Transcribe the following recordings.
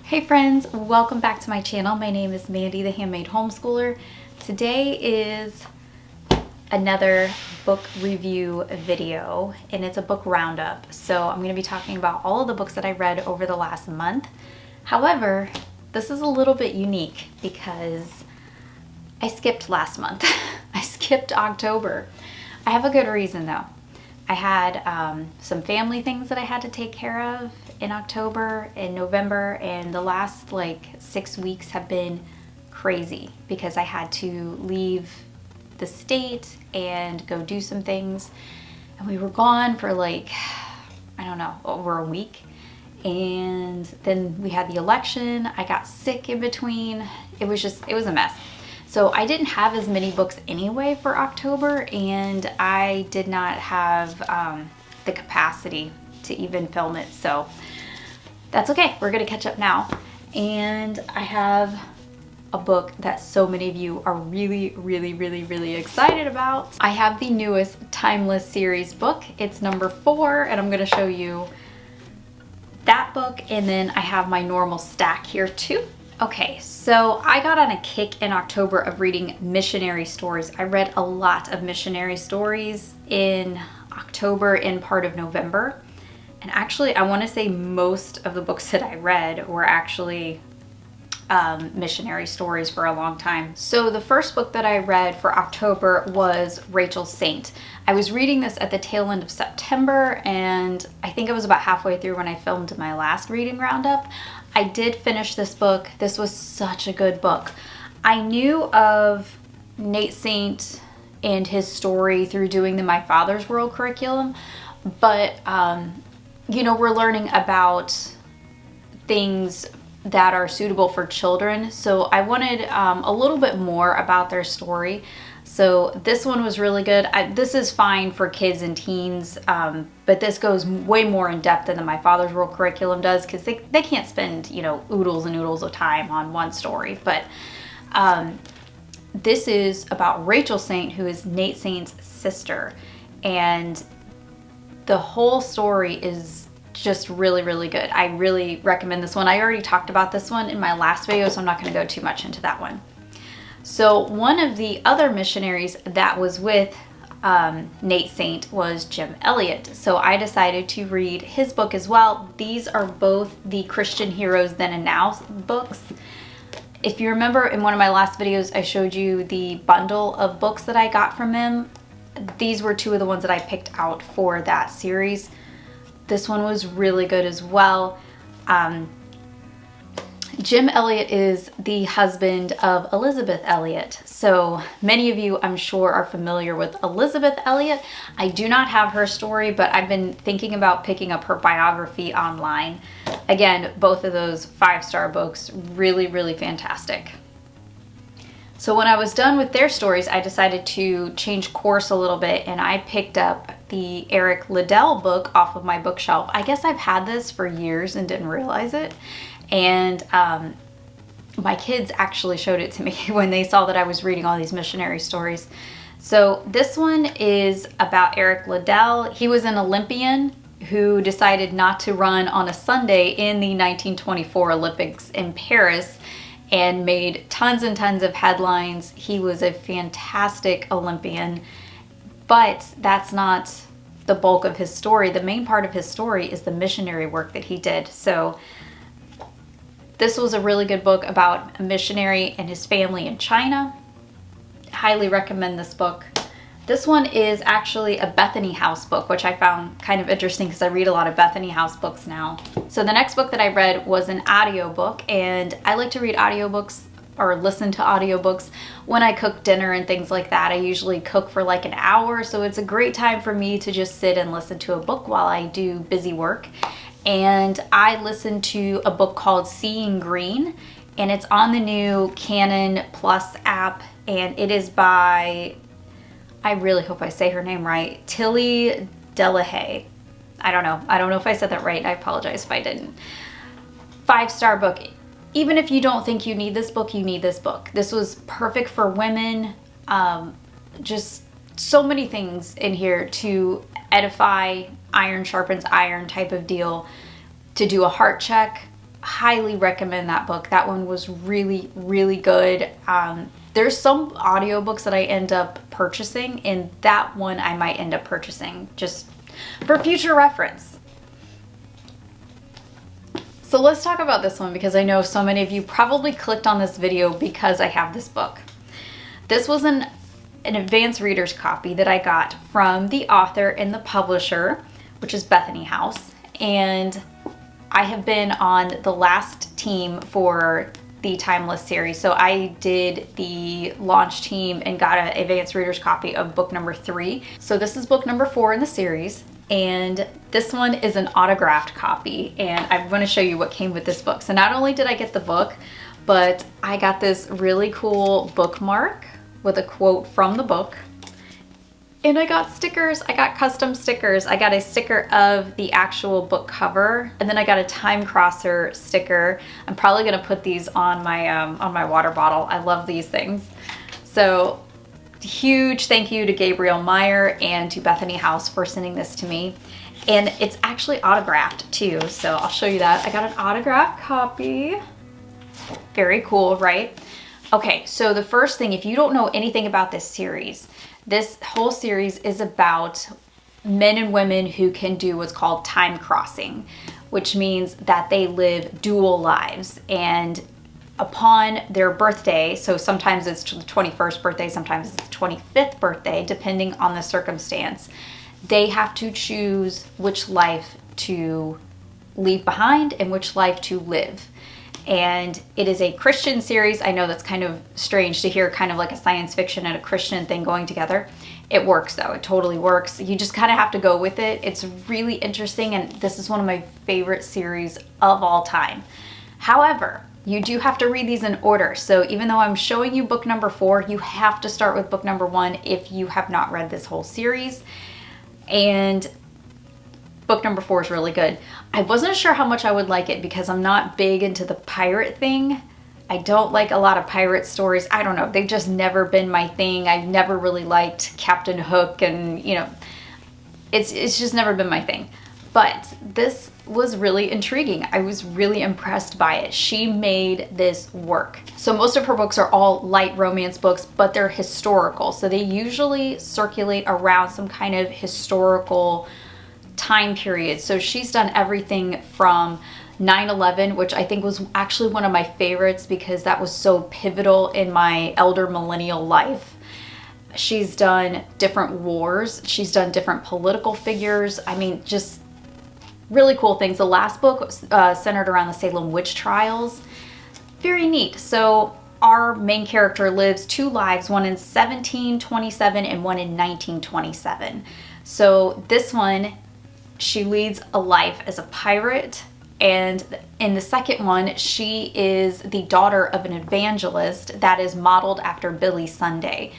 Hey friends, welcome back to my channel. My name is Mandy, the Handmade Homeschooler. Today is another book review video, and it's a book roundup. So I'm going to be talking about all of the books that I read over the last month. However, this is a little bit unique because I skipped last month. I skipped October. I have a good reason though. I had some family things that I had to take care of in October and November, and the last like 6 weeks have been crazy because I had to leave the state and go do some things, and we were gone for like, I don't know, over a week. And then we had the election. I got sick in between. It was a mess. So I didn't have as many books anyway for October, and I did not have the capacity to even film it. So that's okay. We're gonna catch up now. And I have a book that so many of you are really excited about. I have the newest Timeless series book. It's number 4, and I'm gonna show you that book, and then I have my normal stack here too. Okay, so I got on a kick in October of reading missionary stories. I read a lot of missionary stories in October and part of November. And actually, I want to say most of the books that I read were actually missionary stories for a long time. So the first book that I read for October was Rachel's Saint. I was reading this at the tail end of September, and I think I was about halfway through when I filmed my last reading roundup. I did finish this book. This was such a good book. I knew of Nate Saint and his story through doing the My Father's World curriculum, but you know, we're learning about things that are suitable for children. So I wanted a little bit more about their story. So this one was really good. This is fine for kids and teens, but this goes way more in depth than the My Father's World curriculum does, because they can't spend, you know, oodles and oodles of time on one story. But this is about Rachel Saint, who is Nate Saint's sister. And the whole story is just really good. I really recommend this one. I already talked about this one in my last video, so I'm not going to go too much into that one. So one of the other missionaries that was with Nate Saint was Jim Elliot. So I decided to read his book as well. These are both the Christian Heroes Then and Now books. If you remember in one of my last videos, I showed you the bundle of books that I got from him. These were 2 of the ones that I picked out for that series. This one was really good as well. Jim Elliot is the husband of Elizabeth Elliot. So many of you, I'm sure, are familiar with Elizabeth Elliot. I do not have her story, but I've been thinking about picking up her biography online. Again, both of those 5-star books, really fantastic. So when I was done with their stories, I decided to change course a little bit, and I picked up the Eric Liddell book off of my bookshelf. I guess I've had this for years and didn't realize it. And my kids actually showed it to me when they saw that I was reading all these missionary stories. So this one is about Eric Liddell. He was an Olympian who decided not to run on a Sunday in the 1924 Olympics in Paris, and made tons and tons of headlines. He was a fantastic Olympian, but that's not the bulk of his story. The main part of his story is the missionary work that he did. So this was a really good book about a missionary and his family in China. Highly recommend this book. This one is actually a Bethany House book, which I found kind of interesting because I read a lot of Bethany House books now. So the next book that I read was an audiobook, and I like to read audiobooks or listen to audiobooks when I cook dinner and things like that. I usually cook for like an hour, so it's a great time for me to just sit and listen to a book while I do busy work. And I listened to a book called Seeing Green, and it's on the new Canon Plus app, and it is by, I really hope I say her name right, Tilly Delahaye. I don't know if I said that right. I apologize if I didn't. 5-star book. Even if you don't think you need this book, you need this book. This was perfect for women. Just so many things in here to edify, iron sharpens iron type of deal, to do a heart check, highly recommend that book. That one was really, really good. There's some audiobooks that I end up purchasing, and that one I might end up purchasing just for future reference. So let's talk about this one, because I know so many of you probably clicked on this video because I have this book. This was an advanced reader's copy that I got from the author and the publisher, which is Bethany House. And I have been on the last team for the Timeless series. So I did the launch team and got an advanced reader's copy of book number 3. So this is book number 4 in the series. And this one is an autographed copy, and I'm going to show you what came with this book. So not only did I get the book, but I got this really cool bookmark with a quote from the book. And I got stickers. I got custom stickers. I got a sticker of the actual book cover, and then I got a time crosser sticker. I'm probably going to put these on my water bottle. I love these things. So huge thank you to Gabriel Meyer and to Bethany House for sending this to me. And it's actually autographed too, so I'll show you that. I got an autographed copy. Very cool, right? Okay, so the first thing, if you don't know anything about this series, this whole series is about men and women who can do what's called time crossing, which means that they live dual lives. And upon their birthday, so sometimes it's the 21st birthday, sometimes it's the 25th birthday, depending on the circumstance, they have to choose which life to leave behind and which life to live. And it is a Christian series. I know that's kind of strange to hear, kind of like a science fiction and a Christian thing going together. It works though, it totally works. You just kind of have to go with it. It's really interesting, and this is one of my favorite series of all time. However, you do have to read these in order. So even though I'm showing you book number 4, you have to start with book number 1 if you have not read this whole series. And book number 4 is really good. I wasn't sure how much I would like it because I'm not big into the pirate thing. I don't like a lot of pirate stories. I don't know. They've just never been my thing. I've never really liked Captain Hook, and you know, it's just never been my thing. But this was really intriguing. I was really impressed by it. She made this work. So most of her books are all light romance books, but they're historical. So they usually circulate around some kind of historical time period. So she's done everything from 9/11, which I think was actually one of my favorites because that was so pivotal in my elder millennial life. She's done different wars. She's done different political figures. I mean, just really cool things. The last book centered around the Salem witch trials. Very neat. So our main character lives 2 lives, one in 1727 and one in 1927. So this one, she leads a life as a pirate, and in the second one, she is the daughter of an evangelist that is modeled after Billy Sunday.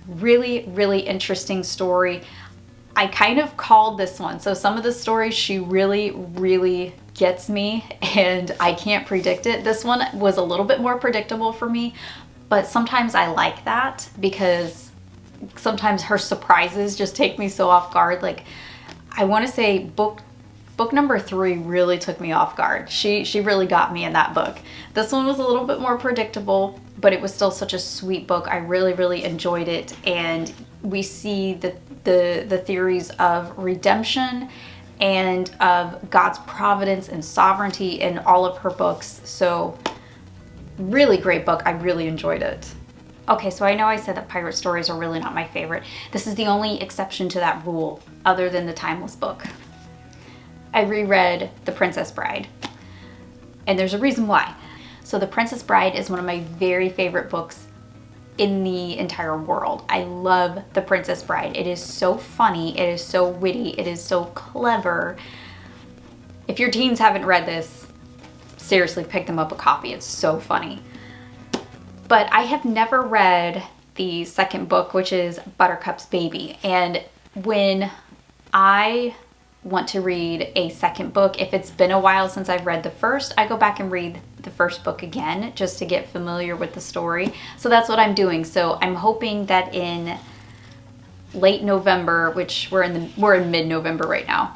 Really, really interesting story. I kind of called this one. So some of the stories, she really, really gets me, and I can't predict it. This one was a little bit more predictable for me, but sometimes I like that because sometimes her surprises just take me so off guard. Like, I want to say book number 3 really took me off guard. She really got me in that book. This one was a little bit more predictable, but it was still such a sweet book. I really, really enjoyed it, and we see the theories of redemption and of God's providence and sovereignty in all of her books. So really great book. I really enjoyed it. Okay, so I know I said that pirate stories are really not my favorite. This is the only exception to that rule other than the Timeless book. I reread The Princess Bride, and there's a reason why. So The Princess Bride is one of my very favorite books in the entire world. I love The Princess Bride. It is so funny, it is so witty, it is so clever. If your teens haven't read this, seriously pick them up a copy. It's so funny. But I have never read the second book, which is Buttercup's Baby. And when I want to read a second book, if it's been a while since I've read the first, I go back and read the first book again just to get familiar with the story. So that's what I'm doing. So I'm hoping that in late November, which we're in mid-November right now,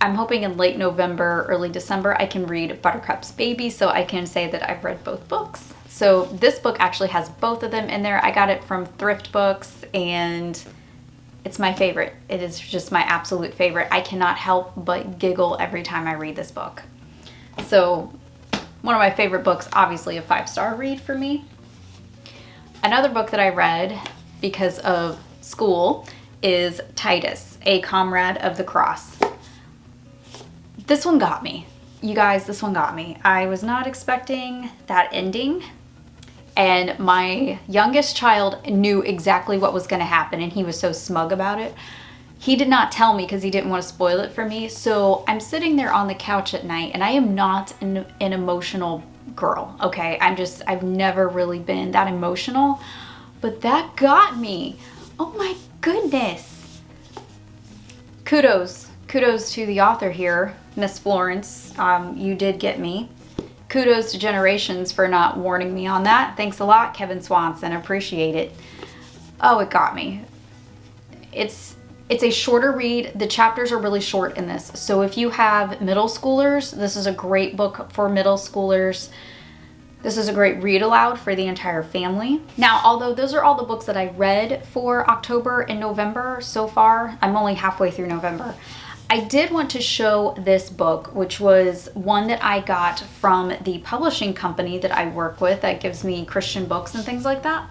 I'm hoping in late November, early December, I can read Buttercup's Baby, so I can say that I've read both books. So this book actually has both of them in there. I got it from Thrift Books, and it's my favorite. It is just my absolute favorite. I cannot help but giggle every time I read this book. So one of my favorite books, obviously a 5-star read for me. Another book that I read because of school is Titus, A Comrade of the Cross. This one got me. You guys, this one got me. I was not expecting that ending. And my youngest child knew exactly what was going to happen, and he was so smug about it. He did not tell me because he didn't want to spoil it for me. So I'm sitting there on the couch at night, and I am not an emotional girl, okay? I've never really been that emotional, but that got me. Oh my goodness. Kudos to the author here, Miss Florence. You did get me. Kudos to Generations for not warning me on that. Thanks a lot, Kevin Swanson. Appreciate it. Oh, it got me. It's a shorter read. The chapters are really short in this. So if you have middle schoolers, this is a great book for middle schoolers. This is a great read aloud for the entire family. Now, although those are all the books that I read for October and November so far, I'm only halfway through November. I did want to show this book, which was one that I got from the publishing company that I work with that gives me Christian books and things like that.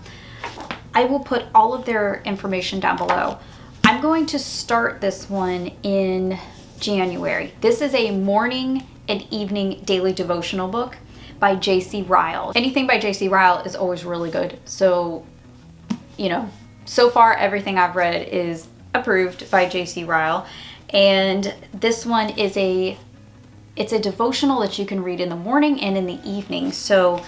I will put all of their information down below. I'm going to start this one in January. This is a morning and evening daily devotional book by JC Ryle. Anything by JC Ryle is always really good. So, you know, so far everything I've read is approved by JC Ryle. And this one is it's a devotional that you can read in the morning and in the evening. So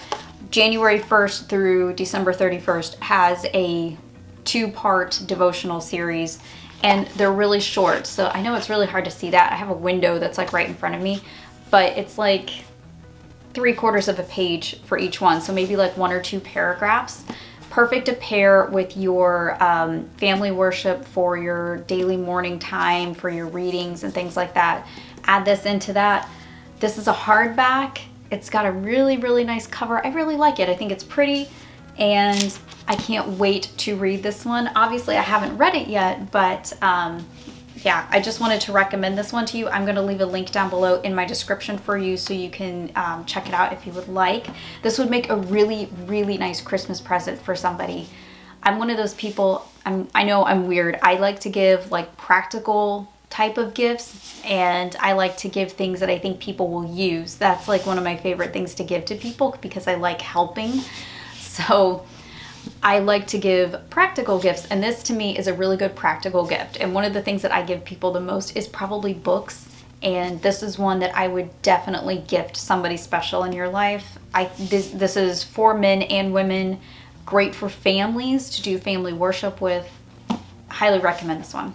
January 1st through December 31st has a 2-part devotional series, and they're really short. So I know it's really hard to see that. I have a window that's like right in front of me, but it's like 3/4 of a page for each one. So maybe like 1 or 2 paragraphs. Perfect to pair with your family worship for your daily morning time, for your readings and things like that. Add this into that. This is a hardback. It's got a really, really nice cover. I really like it. I think it's pretty, and I can't wait to read this one. Obviously, I haven't read it yet, but yeah, I just wanted to recommend this one to you. I'm going to leave a link down below in my description for you so you can check it out if you would like. This would make a really, really nice Christmas present for somebody. I'm one of those people, I know I'm weird. I like to give like practical type of gifts, and I like to give things that I think people will use. That's like one of my favorite things to give to people because I like helping. So I like to give practical gifts, and this to me is a really good practical gift. And one of the things that I give people the most is probably books, and this is one that I would definitely gift somebody special in your life. This is for men and women, great for families to do family worship with. Highly recommend this one.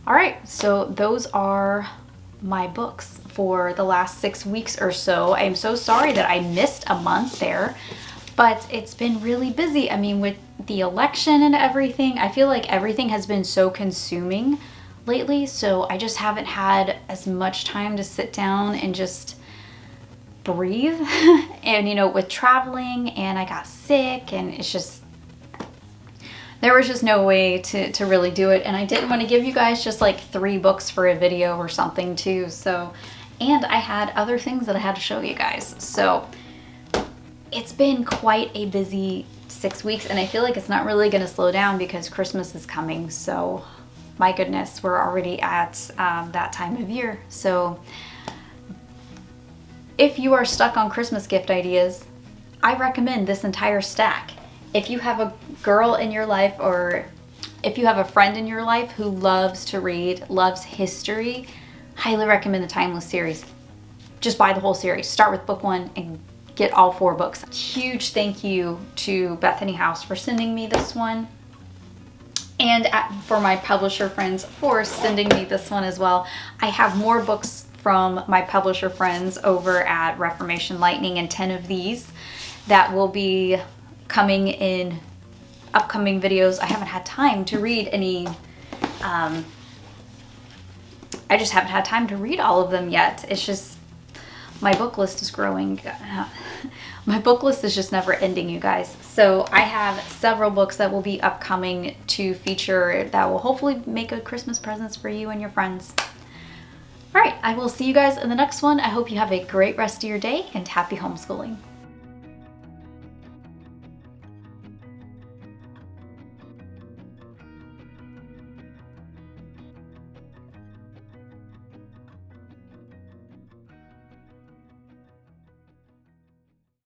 All right, so those are my books for the last 6 weeks or so. I am so sorry that I missed a month there. But it's been really busy. I mean, with the election and everything, I feel like everything has been so consuming lately. So I just haven't had as much time to sit down and just breathe. And, you know, with traveling, and I got sick, and it's just, there was just no way to really do it. And I didn't want to give you guys just like 3 books for a video or something too. So, and I had other things that I had to show you guys. So it's been quite a busy 6 weeks, and I feel like it's not really going to slow down because Christmas is coming. So my goodness, we're already at that time of year. So if you are stuck on Christmas gift ideas, I recommend this entire stack. If you have a girl in your life, or if you have a friend in your life who loves to read, loves history, highly recommend the Timeless series. Just buy the whole series. Start with book 1 and get all 4 books. Huge thank you to Bethany House for sending me this one, and for my publisher friends for sending me this one as well. I have more books from my publisher friends over at Reformation Lightning, and 10 of these that will be coming in upcoming videos. I haven't had time to read any I just haven't had time to read all of them yet. It's just, my book list is growing. My book list is just never ending, you guys. So I have several books that will be upcoming to feature that will hopefully make good Christmas presents for you and your friends. All right, I will see you guys in the next one. I hope you have a great rest of your day and happy homeschooling.